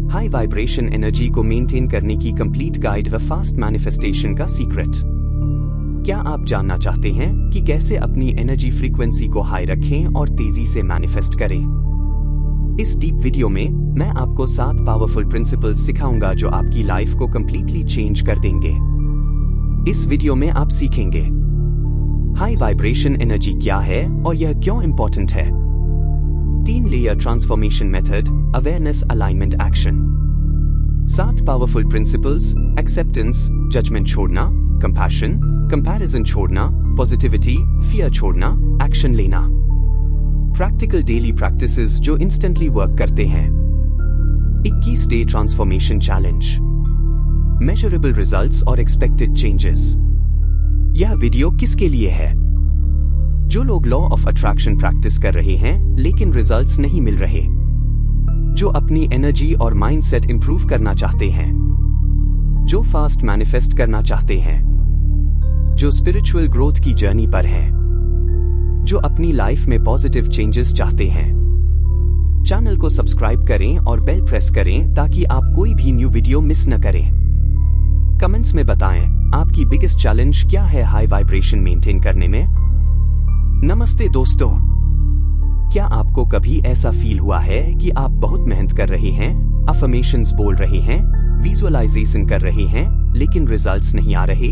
High vibration energy को maintain करने की कंप्लीट गाइड व फास्ट मैनिफेस्टेशन का सीक्रेट। क्या आप जानना चाहते हैं कि कैसे अपनी एनर्जी फ्रीक्वेंसी को हाई रखें और तेजी से मैनिफेस्ट करें? इस डीप वीडियो में मैं आपको 7 पावरफुल प्रिंसिपल्स सिखाऊंगा जो आपकी लाइफ को कंप्लीटली चेंज कर देंगे। इस वीडियो में आप सीखेंगे हाई वाइब्रेशन एनर्जी क्या है और यह क्यों इंपॉर्टेंट है, 3 layer transformation method, awareness, alignment, action, 7 powerful principles, acceptance, judgement छोड़ना, कंपैशन, कंपैरिजन छोड़ना, पॉजिटिविटी, फियर छोड़ना, एक्शन लेना, प्रैक्टिकल डेली प्रैक्टिसेस जो इंस्टेंटली वर्क करते हैं, 21 day transformation challenge, measurable results और एक्सपेक्टेड चेंजेस। यह वीडियो किसके लिए है? जो लोग लॉ ऑफ अट्रैक्शन प्रैक्टिस कर रहे हैं लेकिन रिजल्ट्स नहीं मिल रहे, जो अपनी एनर्जी और माइंडसेट इंप्रूव करना चाहते हैं, जो फास्ट मैनिफेस्ट करना चाहते हैं, जो स्पिरिचुअल ग्रोथ की जर्नी पर हैं, जो अपनी लाइफ में पॉजिटिव चेंजेस चाहते हैं। चैनल को सब्सक्राइब करें और बेल प्रेस करें ताकि आप कोई भी न्यू वीडियो मिस न करें। कमेंट्स में बताएं आपकी बिगेस्ट चैलेंज क्या है हाई वाइब्रेशन मेंटेन करने में। नमस्ते दोस्तों, क्या आपको कभी ऐसा फील हुआ है कि आप बहुत मेहनत कर रहे हैं, अफर्मेशंस बोल रहे हैं, विजुअलाइजेशन कर रहे हैं, लेकिन रिजल्ट्स नहीं आ रहे?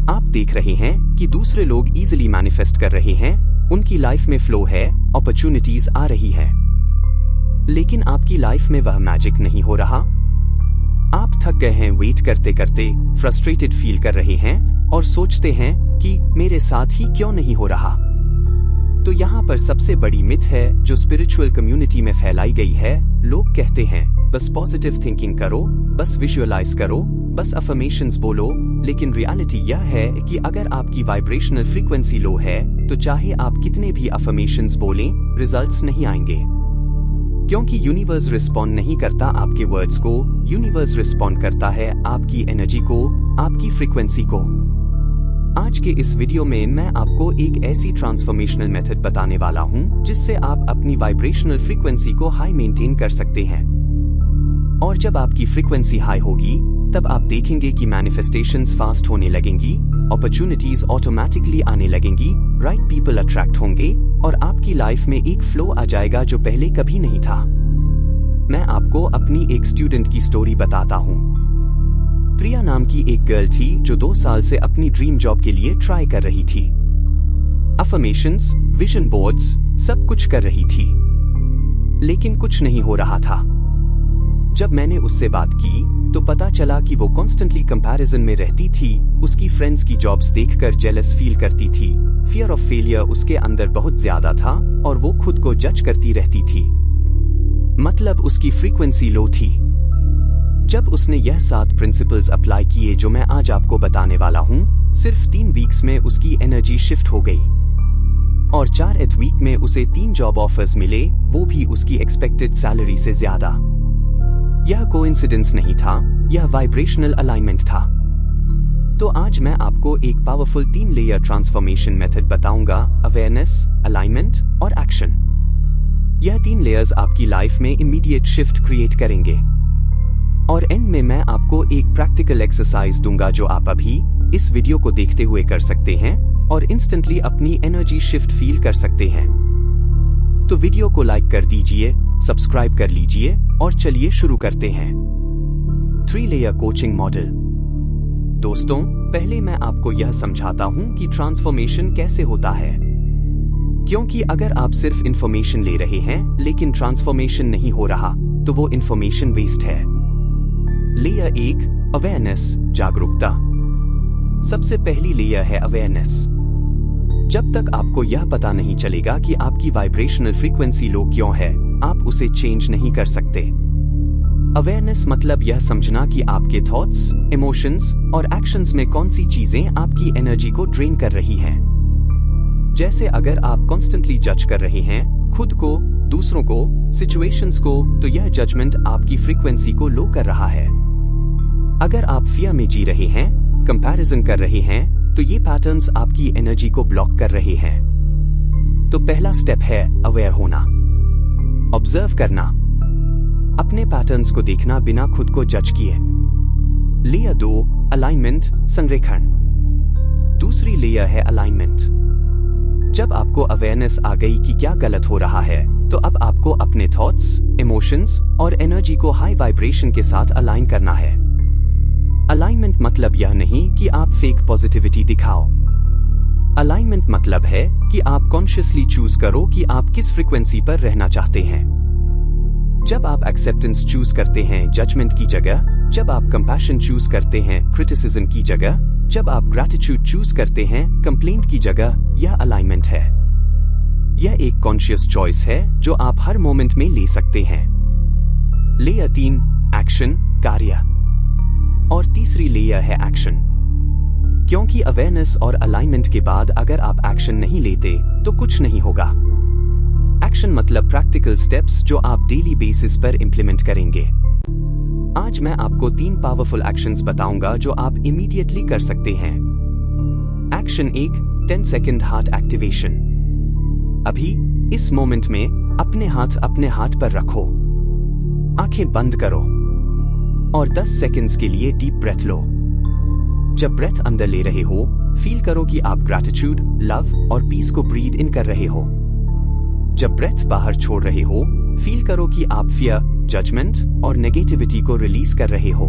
आप देख रहे हैं कि दूसरे लोग इजीली मैनिफेस्ट कर रहे हैं, उनकी लाइफ में फ्लो है, अपॉर्चुनिटीज आ रही है, लेकिन आपकी लाइफ में वह मैजिक नहीं हो रहा। आप थक गए हैं वेट करते करते, फ्रस्ट्रेटेड फील कर रहे हैं और सोचते हैं कि मेरे साथ ही क्यों नहीं हो रहा। तो यहाँ पर सबसे बड़ी मिथ है जो स्पिरिचुअल कम्युनिटी में फैलाई गई है। लोग कहते हैं बस पॉजिटिव थिंकिंग करो, बस विजुअलाइज करो, बस अफर्मेशंस बोलो, लेकिन रियलिटी यह है कि अगर आपकी वाइब्रेशनल फ्रीक्वेंसी लो है तो चाहे आप कितने भी अफर्मेशंस बोलें, रिजल्ट्स नहीं आएंगे, क्योंकि यूनिवर्स रिस्पॉन्ड नहीं करता आपके वर्ड्स को, यूनिवर्स रिस्पॉन्ड करता है आपकी एनर्जी को, आपकी फ्रीक्वेंसी को। आज के इस वीडियो में मैं आपको एक ऐसी ट्रांसफॉर्मेशनल मेथड बताने वाला हूं जिससे आप अपनी वाइब्रेशनल फ्रीक्वेंसी को हाई मेंटेन कर सकते हैं। और जब आपकी फ्रीक्वेंसी हाई होगी तब आप देखेंगे कि मैनिफेस्टेशंस फास्ट होने लगेंगी, अपॉर्चुनिटीज ऑटोमेटिकली आने लगेंगी, राइट पीपल अट्रैक्ट होंगे और आपकी लाइफ में एक फ्लो आ जाएगा जो पहले कभी नहीं था। मैं आपको अपनी एक स्टूडेंट की स्टोरी बताता हूँ। प्रिया नाम की एक गर्ल थी जो 2 साल से अपनी ड्रीम जॉब के लिए ट्राई कर रही थी। अफर्मेशंस, विजन बोर्ड्स, सब कुछ कर रही थी, लेकिन कुछ नहीं हो रहा था। जब मैंने उससे बात की तो पता चला कि वो कॉन्स्टेंटली कंपैरिजन में रहती थी, उसकी फ्रेंड्स की जॉब्स देखकर जेलस फील करती थी, फियर ऑफ फेलियर उसके अंदर बहुत ज्यादा था और वो खुद को जज करती रहती थी, मतलब उसकी फ्रीक्वेंसी लो थी। जब उसने यह 7 प्रिंसिपल्स अप्लाई किए जो मैं आज आपको बताने वाला हूं, सिर्फ 3 वीक्स में उसकी एनर्जी शिफ्ट हो गई और 4th वीक में उसे 3 जॉब ऑफर्स मिले, वो भी उसकी एक्सपेक्टेड सैलरी से ज्यादा। यह कोइंसिडेंस नहीं था, यह वाइब्रेशनल अलाइनमेंट था। तो आज मैं आपको एक पावरफुल 3 लेयर ट्रांसफॉर्मेशन मेथड बताऊंगा, अवेयरनेस, अलाइनमेंट और एक्शन। यह 3 लेयर्स आपकी लाइफ में इमीडिएट शिफ्ट क्रिएट करेंगे और एंड में मैं आपको एक प्रैक्टिकल एक्सरसाइज दूंगा जो आप अभी इस वीडियो को देखते हुए कर सकते हैं और इंस्टेंटली अपनी एनर्जी शिफ्ट फील कर सकते हैं। तो वीडियो को लाइक कर दीजिए, सब्सक्राइब कर लीजिए और चलिए शुरू करते हैं। 3 लेयर कोचिंग मॉडल। दोस्तों, पहले मैं आपको यह समझाता हूं कि ट्रांसफॉर्मेशन कैसे होता है, क्योंकि अगर आप सिर्फ इंफॉर्मेशन ले रहे हैं लेकिन ट्रांसफॉर्मेशन नहीं हो रहा तो वो इंफॉर्मेशन वेस्ट है। लेयर 1, अवेयरनेस, जागरूकता। सबसे पहली लेयर है अवेयरनेस। जब तक आपको यह पता नहीं चलेगा कि आपकी वाइब्रेशनल फ्रीक्वेंसी लो क्यों है, आप उसे चेंज नहीं कर सकते। अवेयरनेस मतलब यह समझना कि आपके थॉट्स, इमोशंस और एक्शंस में कौन सी चीजें आपकी एनर्जी को ड्रेन कर रही हैं। जैसे अगर आप कॉन्स्टेंटली जज कर रहे हैं खुद को, दूसरों को, सिचुएशंस को, तो यह जजमेंट आपकी फ्रीक्वेंसी को लो कर रहा है। अगर आप फियर में जी रहे हैं, कंपैरिजन कर रहे हैं, तो ये पैटर्न्स आपकी एनर्जी को ब्लॉक कर रहे हैं। तो पहला स्टेप है अवेयर होना, ऑब्जर्व करना। अपने पैटर्न्स को देखना बिना खुद को जज किए। लेयर 2, अलाइनमेंट, संरेखण। दूसरी लेयर है अलाइनमेंट। जब आपको अवेयरनेस आ गई कि क्या गलत हो रहा है, तो अब आपको अपने थॉट्स, इमोशंस और एनर्जी को हाई वाइब्रेशन के साथ अलाइन करना है। अलाइनमेंट मतलब यह नहीं कि आप फेक पॉजिटिविटी दिखाओ। अलाइनमेंट मतलब है कि आप कॉन्शियसली चूज करो कि आप किस फ्रीक्वेंसी पर रहना चाहते हैं। जब आप एक्सेप्टेंस चूज करते हैं जजमेंट की जगह, जब आप कंपैशन चूज करते हैं क्रिटिसिज्म की जगह, जब आप ग्रैटिट्यूड चूज करते हैं कंप्लेंट की जगह, यह अलाइनमेंट है। यह एक कॉन्शियस चॉइस है जो आप हर मोमेंट में ले सकते हैं। लेयर 3, एक्शन, कार्य। और तीसरी लेयर है एक्शन। क्योंकि अवेयरनेस और अलाइनमेंट के बाद अगर आप एक्शन नहीं लेते तो कुछ नहीं होगा। एक्शन मतलब प्रैक्टिकल स्टेप्स जो आप डेली बेसिस पर इंप्लीमेंट करेंगे। आज मैं आपको 3 पावरफुल एक्शंस बताऊंगा जो आप इमीडिएटली कर सकते हैं। Action 1, 10 second heart activation. अभी इस मोमेंट में अपने हाथ पर रखो, आंखें बंद करो और 10 सेकंड्स के लिए डीप ब्रेथ लो। जब ब्रेथ अंदर ले रहे हो, फील करो कि आप ग्रैटिट्यूड, लव और पीस को ब्रीद इन कर रहे हो। जब ब्रेथ बाहर छोड़ रहे हो, फील करो कि आप फियर, जजमेंट और नेगेटिविटी को रिलीज कर रहे हो।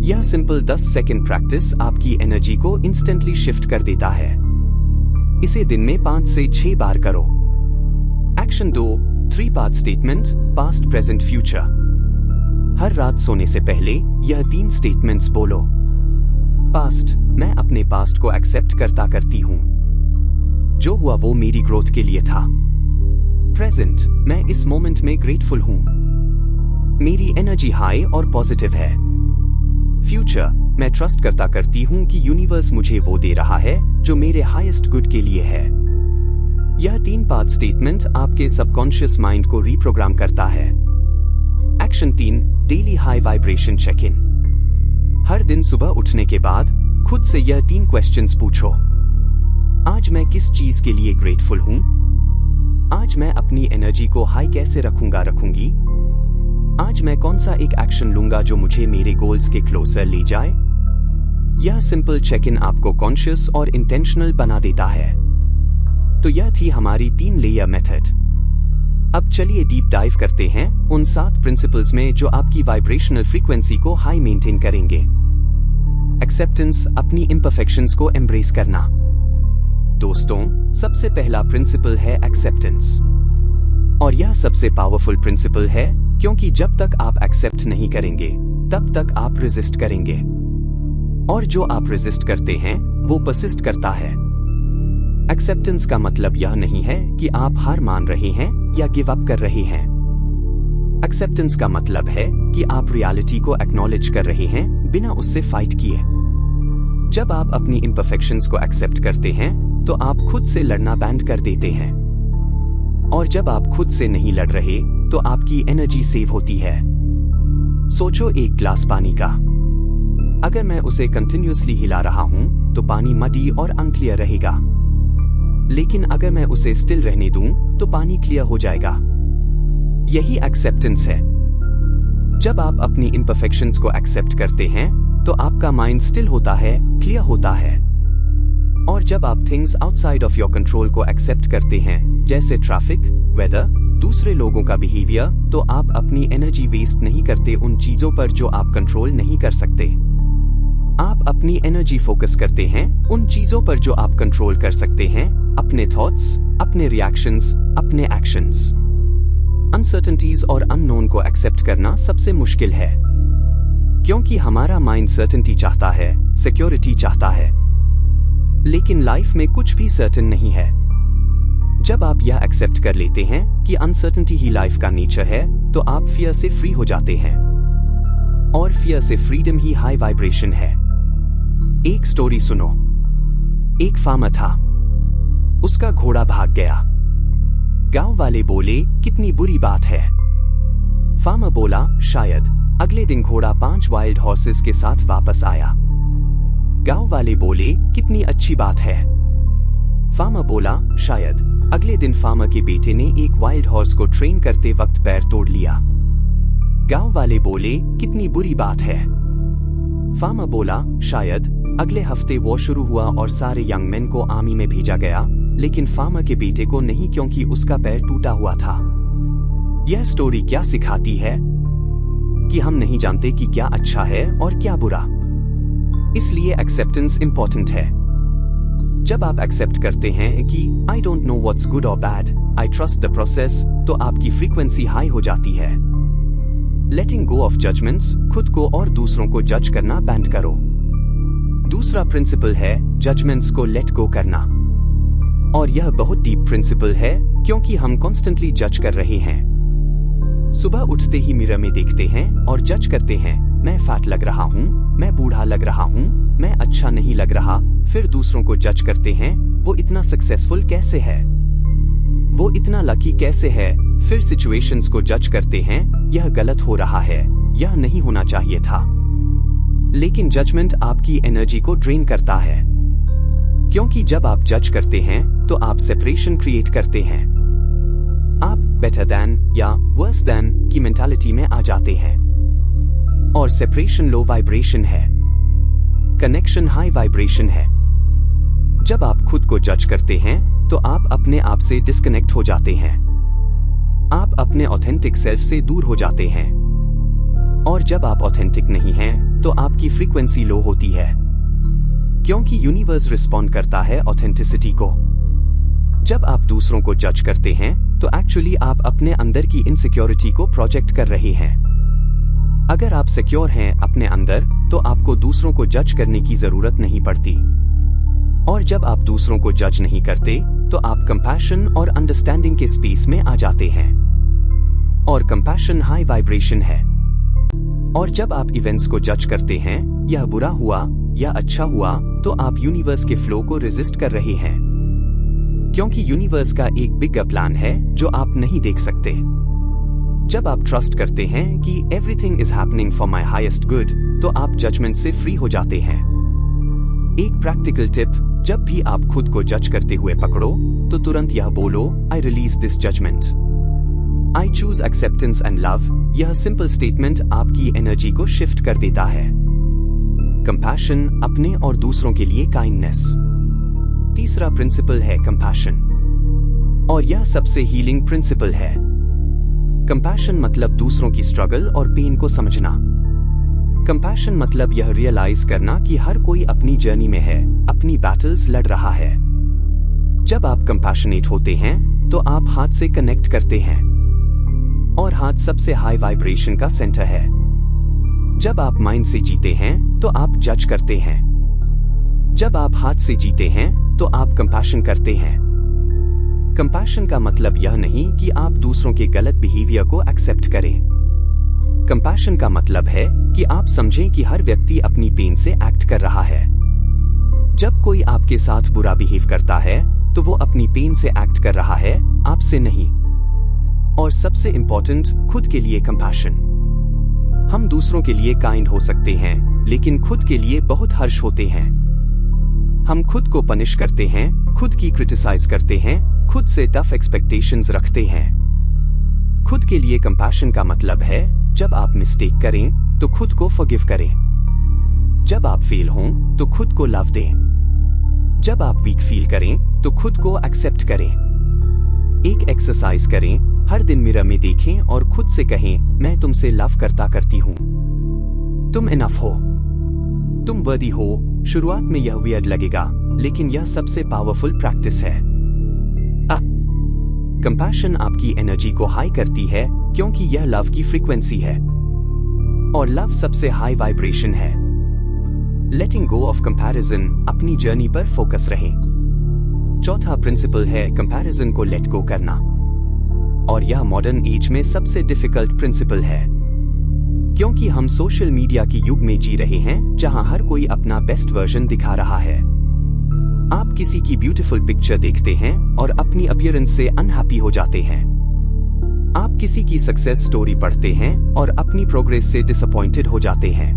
यह सिंपल 10 सेकंड प्रैक्टिस आपकी एनर्जी को इंस्टेंटली शिफ्ट कर देता है। इसे दिन में 5 से 6 बार करो। Action 2, 3 part statement, past, present, future. हर रात सोने से पहले यह 3 स्टेटमेंट्स बोलो। पास्ट, मैं अपने पास्ट को एक्सेप्ट करती हूं। जो हुआ वो मेरी ग्रोथ के लिए था। प्रेजेंट, मैं इस मोमेंट में ग्रेटफुल हूं। मेरी एनर्जी हाई और पॉजिटिव है। फ्यूचर, मैं ट्रस्ट करती हूं कि यूनिवर्स मुझे वो दे रहा है जो मेरे हाईएस्ट गुड के लिए है। यह 3 पार्ट स्टेटमेंट आपके सबकॉन्शियस माइंड को रीप्रोग्राम करता है। Action 3, daily high vibration check in. हर दिन सुबह उठने के बाद खुद से यह 3 क्वेश्चंस पूछो। आज मैं किस चीज के लिए ग्रेटफुल हूं? आज मैं अपनी एनर्जी को हाई कैसे रखूंगी? आज मैं कौन सा एक एक्शन लूंगा जो मुझे मेरे गोल्स के क्लोजर ले जाए? यह सिंपल चेक इन आपको कॉन्शियस और इंटेंशनल बना देता है। तो यह थी हमारी 3 लेयर मेथड। अब चलिए डीप डाइव करते हैं उन 7 प्रिंसिपल्स में जो आपकी वाइब्रेशनल फ्रीक्वेंसी को हाई मेंटेन करेंगे। एक्सेप्टेंस, अपनी इम्परफेक्शंस को एम्ब्रेस करना। दोस्तों, सबसे पहला प्रिंसिपल है एक्सेप्टेंस। और यह सबसे पावरफुल प्रिंसिपल है क्योंकि जब तक आप एक्सेप्ट नहीं करेंगे तब तक आप रेजिस्ट करेंगे, और जो आप रेजिस्ट करते हैं वो परसिस्ट करता है। एक्सेप्टेंस का मतलब यह नहीं है कि आप हार मान रहे हैं या गिव अप कर रहे हैं। एक्सेप्टेंस का मतलब है कि आप रियलिटी को एक्नॉलेज कर रहे हैं बिना उससे फाइट किए। जब आप अपनी इम्परफेक्शंस को एक्सेप्ट करते हैं तो आप खुद से लड़ना बैंड कर देते हैं, और जब आप खुद से नहीं लड़ रहे तो आपकी एनर्जी सेव होती है। सोचो एक ग्लास पानी का। अगर मैं उसे कंटिन्यूअसली हिला रहा हूं तो पानी मडी और अनक्लियर रहेगा, लेकिन अगर मैं उसे स्टिल रहने दूं तो पानी क्लियर हो जाएगा। यही एक्सेप्टेंस है। जब आप अपनी इम्परफेक्शंस को एक्सेप्ट करते हैं तो आपका माइंड स्टिल होता है, क्लियर होता है। और जब आप things outside of your control को एक्सेप्ट करते हैं, जैसे ट्रैफिक, वेदर, दूसरे लोगों का बिहेवियर, तो आप अपनी एनर्जी वेस्ट नहीं करते उन चीजों पर जो आप कंट्रोल नहीं कर सकते। आप अपनी एनर्जी फोकस करते हैं उन चीजों पर जो आप कंट्रोल कर सकते हैं, अपने थॉट्स, अपने रिएक्शंस, अपने एक्शंस। अनसर्टेनिटीज और अननोन को एक्सेप्ट करना सबसे मुश्किल है, क्योंकि हमारा माइंड सर्टेनिटी चाहता है, सिक्योरिटी चाहता है, लेकिन लाइफ में कुछ भी सर्टेन नहीं है। जब आप यह एक्सेप्ट कर लेते हैं कि अनसर्टेनिटी ही लाइफ का नेचर है, तो आप फियर से फ्री हो जाते हैं, और फियर से फ्रीडम ही हाई वाइब्रेशन है। एक स्टोरी सुनो। एक फार्मर था, उसका घोड़ा भाग गया। गांव वाले बोले, कितनी बुरी बात है। फार्मर बोला, शायद। अगले दिन घोड़ा 5 वाइल्ड हॉर्सेस के साथ वापस आया। गांव वाले बोले, कितनी अच्छी बात है। फार्मर बोला, शायद। अगले दिन फार्मर के बेटे ने एक वाइल्ड हॉर्स को ट्रेन करते वक्त पैर तोड़ लिया। गांव वाले बोले, कितनी बुरी बात है। फार्मर बोला, शायद। अगले हफ्ते वो शुरू हुआ और सारे यंग मैन को आर्मी में भेजा गया, लेकिन फार्मर के बेटे को नहीं, क्योंकि उसका पैर टूटा हुआ था। यह स्टोरी क्या सिखाती है? कि हम नहीं जानते कि क्या अच्छा है और क्या बुरा। इसलिए एक्सेप्टेंस इंपॉर्टेंट है। जब आप एक्सेप्ट करते हैं कि I don't know what's good और bad, I trust the process, तो आपकी फ्रीक्वेंसी हाई हो जाती है। लेटिंग गो ऑफ जजमेंट्स, खुद को और दूसरों को जज करना बैंड करो। दूसरा प्रिंसिपल है जजमेंट्स को लेट गो करना। और यह बहुत डीप प्रिंसिपल है, क्योंकि हम कॉन्स्टेंटली जज कर रहे हैं। सुबह उठते ही मिरर में देखते हैं और जज करते हैं, मैं फैट लग रहा हूँ, मैं बूढ़ा लग रहा हूँ, मैं अच्छा नहीं लग रहा। फिर दूसरों को जज करते हैं, वो इतना सक्सेसफुल कैसे है, वो इतना लकी कैसे है। फिर सिचुएशंस को जज करते हैं, यह गलत हो रहा है, यह नहीं होना चाहिए था। लेकिन जजमेंट आपकी एनर्जी को ड्रेन करता है, क्योंकि जब आप जज करते हैं तो आप सेपरेशन क्रिएट करते हैं। आप बेटर देन या वर्स देन की मेंटालिटी में आ जाते हैं। और सेपरेशन लो वाइब्रेशन है, कनेक्शन हाई वाइब्रेशन है। जब आप खुद को जज करते हैं तो आप अपने आप से डिस्कनेक्ट हो जाते हैं, आप अपने ऑथेंटिक सेल्फ से दूर हो जाते हैं। और जब आप ऑथेंटिक नहीं हैं तो आपकी फ्रीक्वेंसी लो होती है, क्योंकि यूनिवर्स रिस्पॉन्ड करता है ऑथेंटिसिटी को। जब आप दूसरों को जज करते हैं तो एक्चुअली आप अपने अंदर की इनसिक्योरिटी को प्रोजेक्ट कर रहे हैं। अगर आप सिक्योर हैं अपने अंदर तो आपको दूसरों को जज करने की जरूरत नहीं पड़ती। और जब आप दूसरों को जज नहीं करते तो आप कंपैशन और अंडरस्टैंडिंग के स्पेस में आ जाते हैं। और कंपैशन हाई वाइब्रेशन है। और जब आप इवेंट्स को जज करते हैं, यह बुरा हुआ या अच्छा हुआ, तो आप यूनिवर्स के फ्लो को रेजिस्ट कर रहे हैं, क्योंकि यूनिवर्स का एक बिगर प्लान है जो आप नहीं देख सकते। जब आप ट्रस्ट करते हैं कि everything is happening for my highest good, तो आप जजमेंट से फ्री हो जाते हैं। एक प्रैक्टिकल टिप, जब भी आप खुद को जज करते हुए पकड़ो तो तुरंत यह बोलो, I release this judgement, I choose acceptance and love. यह सिंपल स्टेटमेंट आपकी एनर्जी को शिफ्ट कर देता है। कंपैशन, अपने और दूसरों के लिए काइंडनेस। तीसरा प्रिंसिपल है कंपैशन, और यह सबसे हीलिंग प्रिंसिपल है। कंपैशन मतलब दूसरों की स्ट्रगल और पेन को समझना। कंपैशन मतलब यह रियलाइज करना कि हर कोई अपनी जर्नी में है, अपनी बैटल्स लड़ रहा है। जब आप कंपैशनेट होते हैं तो आप हार्ट से कनेक्ट करते हैं, और हार्ट सबसे हाई वाइब्रेशन का सेंटर है। जब आप माइंड से जीते हैं तो आप जज करते हैं, जब आप हार्ट से जीते हैं तो आप कंपैशन करते हैं। कंपैशन का मतलब यह नहीं कि आप दूसरों के गलत बिहेवियर को एक्सेप्ट करें। कंपैशन का मतलब है कि आप समझें कि हर व्यक्ति अपनी पेन से एक्ट कर रहा है। जब कोई आपके साथ बुरा बिहेव करता है तो वो अपनी पेन से एक्ट कर रहा है, आपसे नहीं। और सबसे इंपॉर्टेंट, खुद के लिए कंपैशन। हम दूसरों के लिए काइंड हो सकते हैं, लेकिन खुद के लिए बहुत हर्ष होते हैं। हम खुद को पनिश करते हैं, खुद की क्रिटिसाइज करते हैं, खुद से टफ एक्सपेक्टेशंस रखते हैं। खुद के लिए कंपैशन का मतलब है, जब आप मिस्टेक करें तो खुद को फॉरगिव करें। जब आप फेल हों तो खुद को लव दें। जब आप वीक फील करें तो खुद को एक्सेप्ट करें। एक एक्सरसाइज करें, हर दिन मिरर में देखें और खुद से कहें, मैं तुमसे लव करती हूं। तुम इनफ हो, तुम वर्दी हो। शुरुआत में यह वियर्ड लगेगा, लेकिन यह सबसे पावरफुल प्रैक्टिस है। कंपैशन आपकी एनर्जी को हाई करती है, क्योंकि यह लव की फ्रीक्वेंसी है, और लव सबसे हाई वाइब्रेशन है। लेटिंग गो ऑफ कंपैरिजन, अपनी जर्नी पर फोकस रहे। चौथा प्रिंसिपल है कंपैरिजन को लेट गो करना, और यह मॉडर्न एज में सबसे डिफिकल्ट प्रिंसिपल है, क्योंकि हम सोशल मीडिया के युग में जी रहे हैं जहां हर कोई अपना बेस्ट वर्जन दिखा रहा है। आप किसी की ब्यूटीफुल पिक्चर देखते हैं और अपनी अपीयरेंस से अनहैप्पी हो जाते हैं। आप किसी की सक्सेस स्टोरी पढ़ते हैं और अपनी प्रोग्रेस से डिसअपॉइंटेड हो जाते हैं।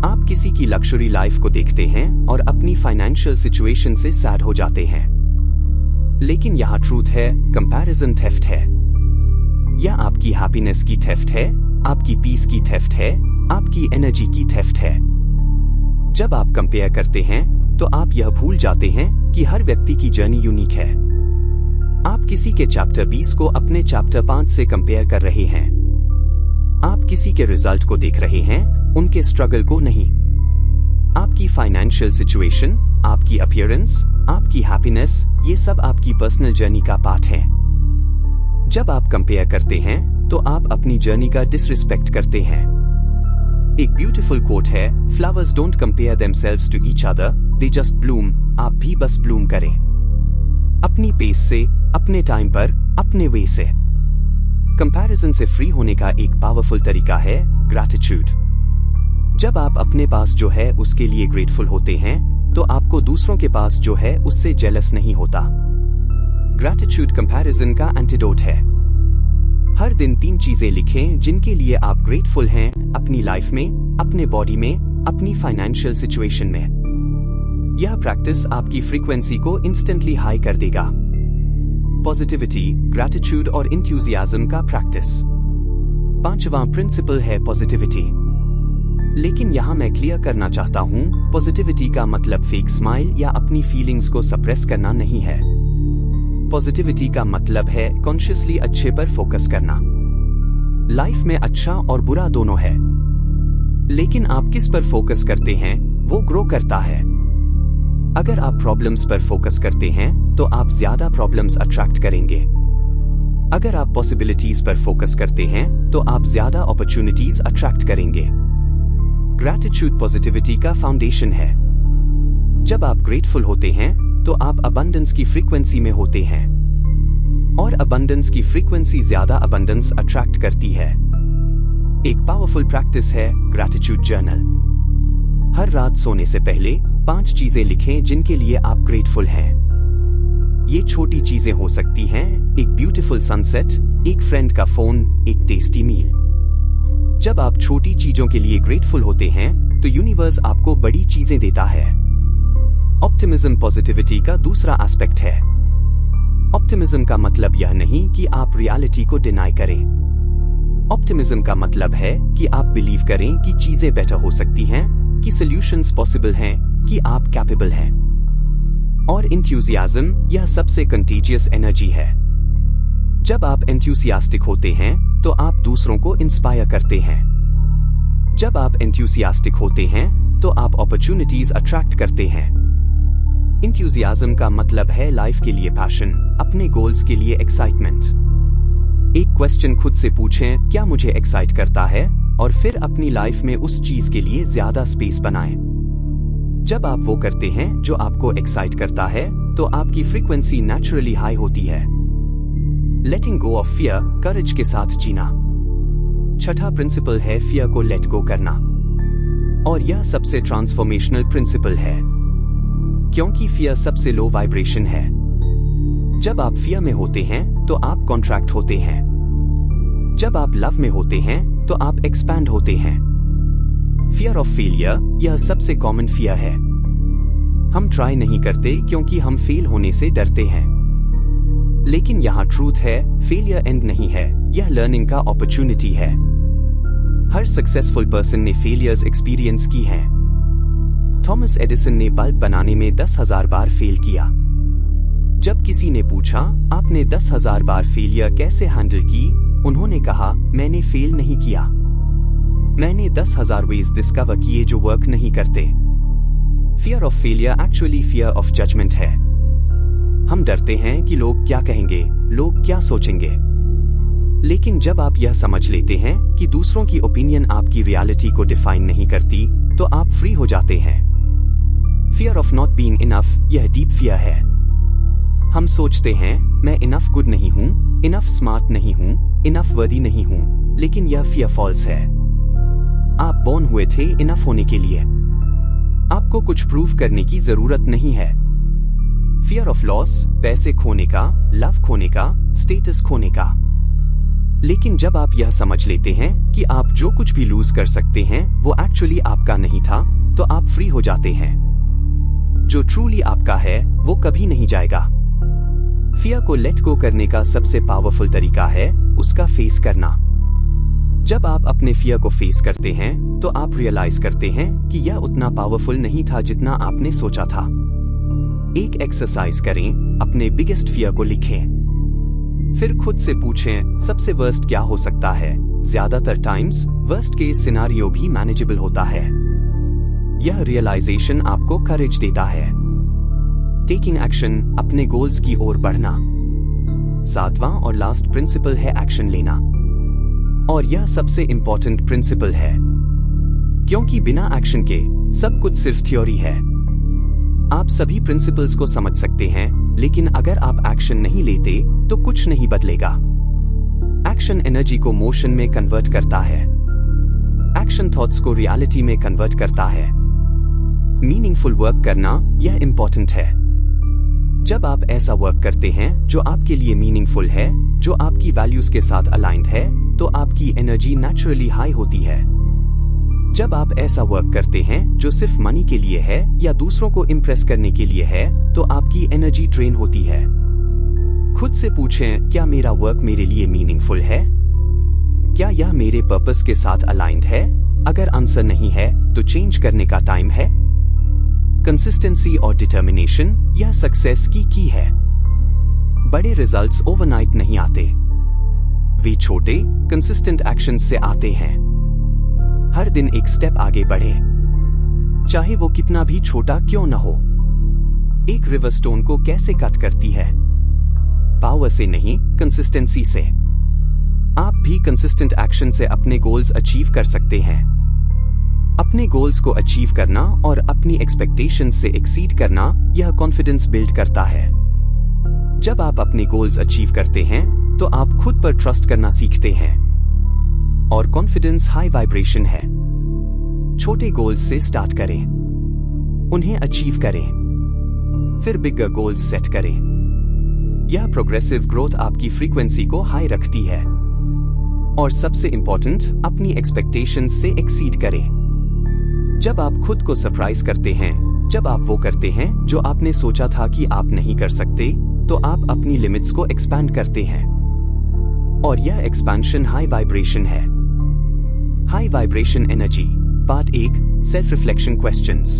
आप किसी की लग्जरी लाइफ को देखते हैं और अपनी फाइनेंशियल सिचुएशन से सैड हो जाते हैं। लेकिन यहाँ ट्रूथ है, कंपैरिजन थेफ्ट है। यह आपकी हैप्पीनेस की थेफ्ट है, आपकी पीस की थेफ्ट है, आपकी एनर्जी की थेफ्ट है। जब आप कंपेयर करते हैं तो आप यह भूल जाते हैं कि हर व्यक्ति की जर्नी यूनिक है। आप किसी के चैप्टर 20 को अपने चैप्टर 5 से कंपेयर कर रहे हैं। आप किसी के रिजल्ट को देख रहे हैं, उनके स्ट्रगल को नहीं। आपकी फाइनेंशियल सिचुएशन, आपकी अपीयरेंस, आपकी हैप्पीनेस, ये सब आपकी पर्सनल जर्नी का पार्ट है। जब आप कंपेयर करते हैं तो आप अपनी जर्नी का डिसरिस्पेक्ट करते हैं। एक ब्यूटीफुल कोट है, flowers don't compare themselves to each other, they just bloom. आप भी बस ब्लूम करें, अपनी पेस से, अपने टाइम पर, अपने वे से। कंपैरिजन से फ्री होने का एक पावरफुल तरीका है ग्रैटिट्यूड। जब आप अपने पास जो है उसके लिए ग्रेटफुल होते हैं तो आपको दूसरों के पास जो है उससे जेलस नहीं होता। ग्रैटिट्यूड कंपैरिजन का एंटीडोट है। हर दिन 3 चीजें लिखें जिनके लिए आप ग्रेटफुल हैं, अपनी लाइफ में, अपने बॉडी में, अपनी फाइनेंशियल सिचुएशन में। यह प्रैक्टिस आपकी फ्रीक्वेंसी को इंस्टेंटली हाई कर देगा। पॉजिटिविटी, ग्रैटिट्यूड और इंथुजियाज्म का प्रैक्टिस। 5वां प्रिंसिपल है पॉजिटिविटी। लेकिन यहां मैं क्लियर करना चाहता हूं, पॉजिटिविटी का मतलब फेक स्माइल या अपनी फीलिंग्स को सप्रेस करना नहीं है। पॉजिटिविटी का मतलब है कॉन्शियसली अच्छे पर फोकस करना। लाइफ में अच्छा और बुरा दोनों है, लेकिन आप किस पर फोकस करते हैं वो ग्रो करता है। अगर आप प्रॉब्लम्स पर फोकस करते हैं तो आप ज्यादा प्रॉब्लम्स अट्रैक्ट करेंगे। अगर आप पॉसिबिलिटीज पर फोकस करते हैं तो आप ज्यादा अपॉर्चुनिटीज अट्रैक्ट करेंगे। ग्रैटिट्यूड पॉजिटिविटी का फाउंडेशन है। जब आप ग्रेटफुल होते हैं तो आप अबंडेंस की फ्रीक्वेंसी में होते हैं, और अबंडेंस की फ्रीक्वेंसी ज्यादा अबंडेंस अट्रैक्ट करती है। एक पावरफुल प्रैक्टिस है ग्रैटिट्यूड जर्नल। हर रात सोने से पहले 5 चीजें लिखें जिनके लिए आप ग्रेटफुल हैं। ये छोटी चीजें हो सकती हैं, एक ब्यूटीफुल सनसेट, एक फ्रेंड का फोन, एक टेस्टी मील। जब आप छोटी चीजों के लिए ग्रेटफुल होते हैं तो यूनिवर्स आपको बड़ी चीजें देता है। ऑप्टिमिज्म पॉजिटिविटी का दूसरा एस्पेक्ट है। ऑप्टिमिज्म का मतलब यह नहीं कि आप रियलिटी को डिनाई करें। ऑप्टिमिज्म का मतलब है कि आप बिलीव करें कि चीजें बेटर हो सकती हैं, कि सॉल्यूशंस पॉसिबल हैं, कि आप कैपेबल हैं। और इंथुजियाज्म, यह सबसे कंटेजियस एनर्जी है। जब आप एंथुसियास्टिक होते हैं तो आप दूसरों को इंस्पायर करते हैं। जब आप एंथुसियास्टिक होते हैं तो आप अपॉर्चुनिटीज अट्रैक्ट करते हैं। इंथुजियाज्म का मतलब है लाइफ के लिए पैशन, अपने गोल्स के लिए एक्साइटमेंट। एक क्वेश्चन खुद से पूछें, क्या मुझे एक्साइट करता है, और फिर अपनी लाइफ में उस चीज के लिए ज्यादा स्पेस बनाएं। जब आप वो करते हैं जो आपको एक्साइट करता है तो आपकी फ्रीक्वेंसी नेचुरली हाई होती है। लेटिंग गो ऑफ फियर, करेज के साथ जीना। 6ठा प्रिंसिपल है फियर को लेट गो करना, और यह सबसे ट्रांसफॉर्मेशनल प्रिंसिपल है, क्योंकि फियर सबसे लो वाइब्रेशन है। जब आप फियर में होते हैं तो आप कॉन्ट्रैक्ट होते हैं। जब आप लव में होते हैं तो आप एक्सपैंड होते हैं। फियर ऑफ फेलियर, यह सबसे कॉमन फियर है। हम ट्राई नहीं करते क्योंकि हम फेल होने से डरते हैं। लेकिन यहाँ ट्रूथ है, फेलियर एंड नहीं है, यह लर्निंग का अपॉर्चुनिटी है। हर सक्सेसफुल पर्सन ने फेलियर्स एक्सपीरियंस की हैं। थॉमस एडिसन ने बल्ब बनाने में 10,000 बार फेल किया। जब किसी ने पूछा, आपने 10,000 बार फेलियर कैसे हैंडल की, उन्होंने कहा, मैंने फेल नहीं किया, मैंने 10,000 वेज डिस्कवर किए जो वर्क नहीं करते। Fear of failure actually fear of judgement है। हम डरते हैं कि लोग क्या कहेंगे, लोग क्या सोचेंगे। लेकिन जब आप यह समझ लेते हैं कि दूसरों की ओपिनियन आपकी रियलिटी को डिफाइन नहीं करती, तो आप फ्री हो जाते हैं। Fear of not being enough, यह डीप फियर है। हम सोचते हैं, मैं इनफ गुड नहीं हूं, इनफ स्मार्ट नहीं हूं, इनफ वर्दी नहीं हूं, लेकिन यह फियर फॉल्स है। आप बोर्न हुए थे इनफ होने के लिए। आपको कुछ प्रूव करने की जरूरत नहीं है। फियर ऑफ लॉस, पैसे खोने का, लव खोने का, स्टेटस खोने का। लेकिन जब आप यह समझ लेते हैं कि आप जो कुछ भी लूज कर सकते हैं वो एक्चुअली आपका नहीं था, तो आप फ्री हो जाते हैं। जो ट्रूली आपका है वो कभी नहीं जाएगा। फियर को लेट गो करने का सबसे पावरफुल तरीका है उसका फेस करना। जब आप अपने फियर को फेस करते हैं तो आप रियलाइज करते हैं कि यह उतना पावरफुल नहीं था जितना आपने सोचा था। एक एक्सरसाइज करें, अपने बिगेस्ट फियर को लिखें। फिर खुद से पूछें, सबसे वर्स्ट क्या हो सकता है। ज्यादातर टाइम्स वर्स्ट केस सिनारियो भी मैनेजेबल होता है। यह रियलाइजेशन आपको करेज देता है। टेकिंग एक्शन, अपने गोल्स की ओर बढ़ना। 7वां और लास्ट प्रिंसिपल है एक्शन लेना, और यह सबसे इंपॉर्टेंट प्रिंसिपल है, क्योंकि बिना एक्शन के सब कुछ सिर्फ थ्योरी है। आप सभी प्रिंसिपल्स को समझ सकते हैं, लेकिन अगर आप एक्शन नहीं लेते तो कुछ नहीं बदलेगा। एक्शन एनर्जी को मोशन में कन्वर्ट करता है। एक्शन थॉट्स को रियलिटी में कन्वर्ट करता है। मीनिंगफुल वर्क करना, यह इंपॉर्टेंट है। जब आप ऐसा वर्क करते हैं जो आपके लिए मीनिंगफुल है, जो आपकी वैल्यूज के साथ अलाइंड है, तो आपकी एनर्जी नेचुरली हाई होती है। जब आप ऐसा वर्क करते हैं जो सिर्फ मनी के लिए है या दूसरों को इम्प्रेस करने के लिए है, तो आपकी एनर्जी ड्रेन होती है। खुद से पूछें, क्या मेरा वर्क मेरे लिए मीनिंगफुल है? क्या यह मेरे पर्पस के साथ अलाइंड है? अगर आंसर नहीं है तो चेंज करने का टाइम है। कंसिस्टेंसी और डिटर्मिनेशन, यह सक्सेस की की है। बड़े रिजल्ट्स ओवरनाइट नहीं आते, वे छोटे कंसिस्टेंट एक्शन से आते हैं। हर दिन एक स्टेप आगे बढ़े, चाहे वो कितना भी छोटा क्यों न हो। एक रिवर स्टोन को कैसे कट करती है? पावर से नहीं, कंसिस्टेंसी से। आप भी कंसिस्टेंट एक्शन से अपने गोल्स अचीव कर सकते हैं। अपने गोल्स को अचीव करना और अपनी एक्सपेक्टेशंस से एक्सीड करना, यह कॉन्फिडेंस बिल्ड करता है। जब आप अपने गोल्स अचीव करते हैं तो आप खुद पर ट्रस्ट करना सीखते हैं, और कॉन्फिडेंस हाई वाइब्रेशन है। छोटे गोल्स से स्टार्ट करें, उन्हें अचीव करें, फिर बिगर गोल्स सेट करें। यह प्रोग्रेसिव ग्रोथ आपकी फ्रीक्वेंसी को हाई रखती है। और सबसे इंपॉर्टेंट, अपनी एक्सपेक्टेशंस से एक्सीड करें। जब आप खुद को सरप्राइज करते हैं, जब आप वो करते हैं जो आपने सोचा था कि आप नहीं कर सकते, तो आप अपनी लिमिट्स को एक्सपैंड करते हैं, और यह एक्सपेंशन हाई वाइब्रेशन है। High vibration energy, part 1, self reflection questions.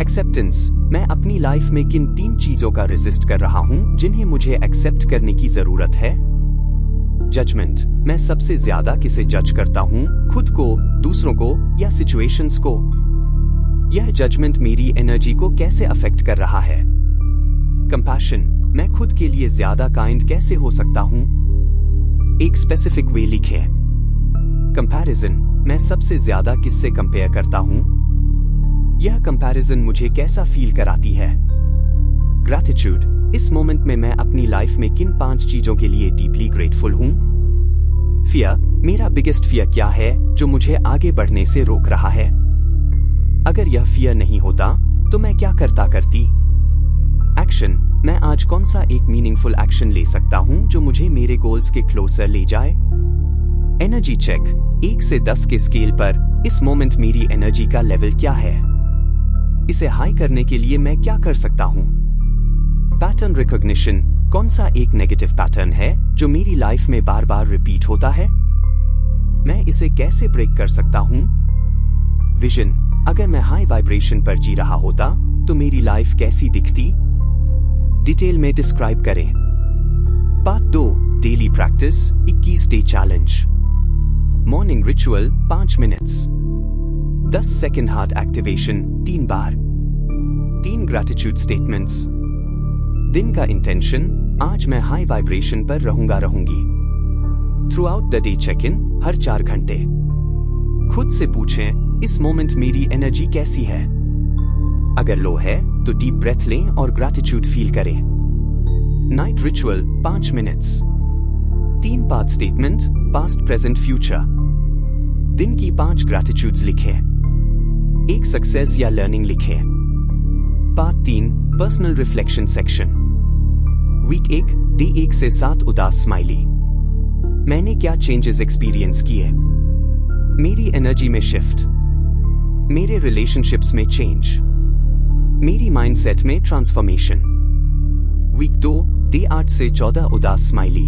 Acceptance, मैं अपनी लाइफ में किन 3 चीजों का रेजिस्ट कर रहा हूं जिन्हें मुझे एक्सेप्ट करने की जरूरत है? जजमेंट, मैं सबसे ज्यादा किसे जज करता हूं, खुद को, दूसरों को या सिचुएशंस को? यह जजमेंट मेरी एनर्जी को कैसे अफेक्ट कर रहा है? कंपैशन, मैं खुद के लिए ज्यादा काइंड कैसे हो सकता हूं? एक स्पेसिफिक वे लिखें। कंपैरिजन, मैं सबसे ज्यादा किससे कंपेयर करता हूं? यह कंपैरिजन मुझे कैसा फील कराती है? ग्रैटिट्यूड, इस मोमेंट में मैं अपनी लाइफ में किन 5 चीजों के लिए डीपली ग्रेटफुल हूं? फियर, मेरा बिगेस्ट फियर क्या है जो मुझे आगे बढ़ने से रोक रहा है? अगर यह फियर नहीं होता तो मैं क्या करती? एक्शन, मैं आज कौन सा एक मीनिंगफुल एक्शन ले सकता हूं जो मुझे मेरे गोल्स के क्लोजर ले जाए? एनर्जी चेक, 1 से 10 के स्केल पर इस मोमेंट मेरी एनर्जी का लेवल क्या है? इसे हाई करने के लिए मैं क्या कर सकता हूं? पैटर्न रिकॉग्निशन, कौन सा एक नेगेटिव पैटर्न है जो मेरी लाइफ में बार बार रिपीट होता है? मैं इसे कैसे ब्रेक कर सकता हूं? विजन, अगर मैं हाई वाइब्रेशन पर जी रहा होता तो मेरी लाइफ कैसी दिखती? डिटेल में डिस्क्राइब करें। Part 2, daily practice 21 day challenge. Morning ritual 5 minutes, 10 second heart activation 3 बार, 3 ग्रैटिट्यूड स्टेटमेंट्स। दिन का इंटेंशन, आज मैं हाई वाइब्रेशन पर रहूंगी। Throughout the day check in, हर 4 घंटे। खुद से पूछें, इस मोमेंट मेरी एनर्जी कैसी है? अगर लो है तो डीप ब्रेथ लें और ग्रैटिट्यूड फील करें। Night ritual 5 minutes, 3 part statement, past present future. दिन की 5 ग्रैटिट्यूड्स लिखें। एक सक्सेस या लर्निंग लिखें। Part 3, personal reflection section. Week 1, day 1 से 7 उदास स्माइली। मैंने क्या चेंजेस एक्सपीरियंस किए? मेरी एनर्जी में शिफ्ट, मेरे रिलेशनशिप्स में चेंज, मेरी माइंडसेट में ट्रांसफॉर्मेशन। वीक 2, डे 8 से 14 उदास स्माइली।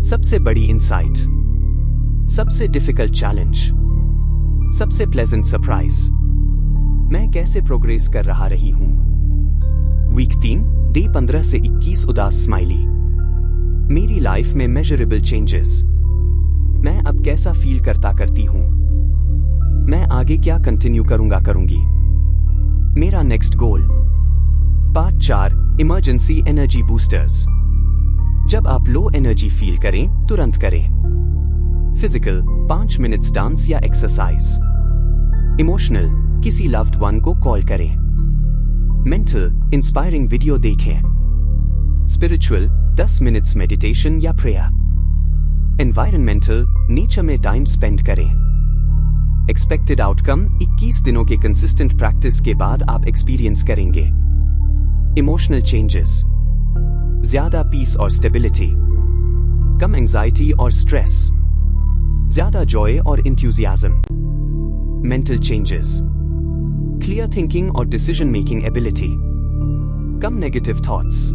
सबसे बड़ी इंसाइट, सबसे डिफिकल्ट चैलेंज, सबसे प्लेजेंट सरप्राइज, मैं कैसे प्रोग्रेस कर रही हूं। वीक 3, डे 15 से 21 उदास स्माइली। मेरी लाइफ में मेजरेबल चेंजेस, मैं अब कैसा फील करती हूं। मैं आगे क्या कंटिन्यू करूंगी। मेरा नेक्स्ट गोल। Part 4, emergency energy boosters. जब आप लो एनर्जी फील करें, तुरंत करें। फिजिकल, 5 मिनट्स डांस या एक्सरसाइज। इमोशनल, किसी लव्ड वन को कॉल करें। मेंटल, इंस्पायरिंग वीडियो देखें। स्पिरिचुअल, 10 मिनट्स मेडिटेशन या प्रेयर। एनवायरमेंटल, नेचर में टाइम स्पेंड करें। एक्सपेक्टेड आउटकम, 21 दिनों के कंसिस्टेंट प्रैक्टिस के बाद आप एक्सपीरियंस करेंगे। इमोशनल चेंजेस, ज्यादा पीस और स्टेबिलिटी, कम एंजाइटी और स्ट्रेस, ज्यादा जॉय और enthusiasm. Mental changes, clear thinking और डिसीजन मेकिंग एबिलिटी, कम नेगेटिव थॉट्स,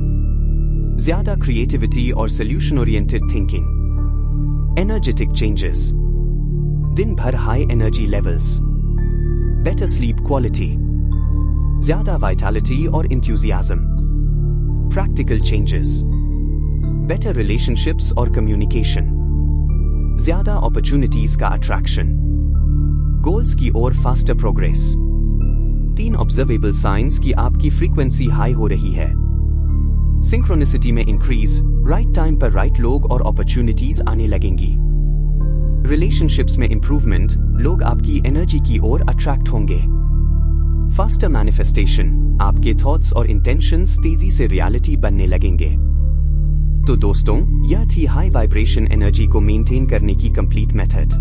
ज्यादा क्रिएटिविटी और solution oriented thinking. Energetic changes, दिन भर high energy levels, better sleep quality, ज्यादा वाइटैलिटी और enthusiasm. Practical changes, better relationships और कम्युनिकेशन, ज्यादा अपॉर्चुनिटीज का अट्रैक्शन, गोल्स की ओर फास्टर प्रोग्रेस। 3 ऑब्जर्वेबल साइंस कि आपकी फ्रीक्वेंसी हाई हो रही है। सिंक्रोनिसिटी में इंक्रीज, राइट टाइम पर राइट लोग और अपॉर्चुनिटीज आने लगेंगी। रिलेशनशिप्स में इंप्रूवमेंट, लोग आपकी एनर्जी की ओर अट्रैक्ट होंगे। फास्टर मैनिफेस्टेशन, आपके थॉट्स और इंटेंशंस तेजी से रियलिटी बनने लगेंगे। तो दोस्तों, यह थी हाई वाइब्रेशन एनर्जी को मेंटेन करने की कंप्लीट मेथड।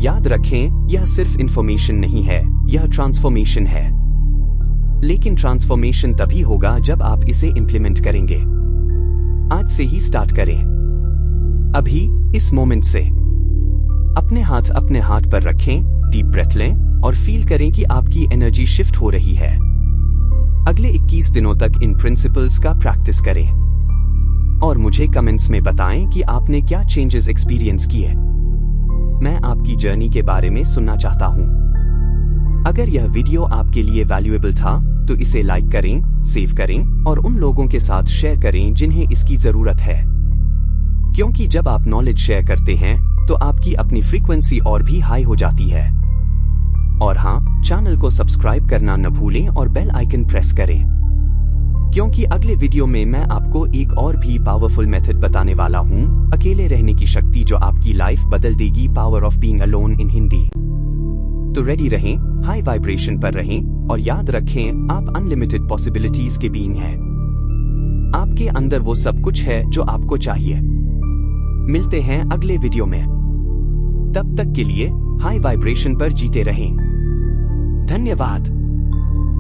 याद रखें, यह सिर्फ इंफॉर्मेशन नहीं है, यह ट्रांसफॉर्मेशन है। लेकिन ट्रांसफॉर्मेशन तभी होगा जब आप इसे इंप्लीमेंट करेंगे। आज से ही स्टार्ट करें। अभी, इस मोमेंट से। अपने हाथ पर रखें, डीप ब्रेथ लें और फील करें कि आपकी एनर्जी शिफ्ट हो रही है। अगले 21 दिनों तक इन प्रिंसिपल्स का प्रैक्टिस करें और मुझे कमेंट्स में बताएं कि आपने क्या चेंजेस एक्सपीरियंस किए। मैं आपकी जर्नी के बारे में सुनना चाहता हूं। अगर यह वीडियो आपके लिए वैल्यूएबल था तो इसे लाइक करें, सेव करें और उन लोगों के साथ शेयर करें जिन्हें इसकी जरूरत है। क्योंकि जब आप नॉलेज शेयर करते हैं तो आपकी अपनी फ्रीक्वेंसी और भी हाई हो जाती है। और हाँ, चैनल को सब्सक्राइब करना न भूलें और बेल आइकन प्रेस करें, क्योंकि अगले वीडियो में मैं आपको एक और भी पावरफुल मेथड बताने वाला हूँ, अकेले रहने की शक्ति जो आपकी लाइफ बदल देगी। Power of being alone in Hindi. तो रेडी रहें, हाई वाइब्रेशन पर रहें और याद रखें, आप अनलिमिटेड पॉसिबिलिटीज के बीइंग हैं। आपके अंदर वो सब कुछ है जो आपको चाहिए। मिलते हैं अगले वीडियो में। तब तक के लिए हाई वाइब्रेशन पर जीते रहें। धन्यवाद।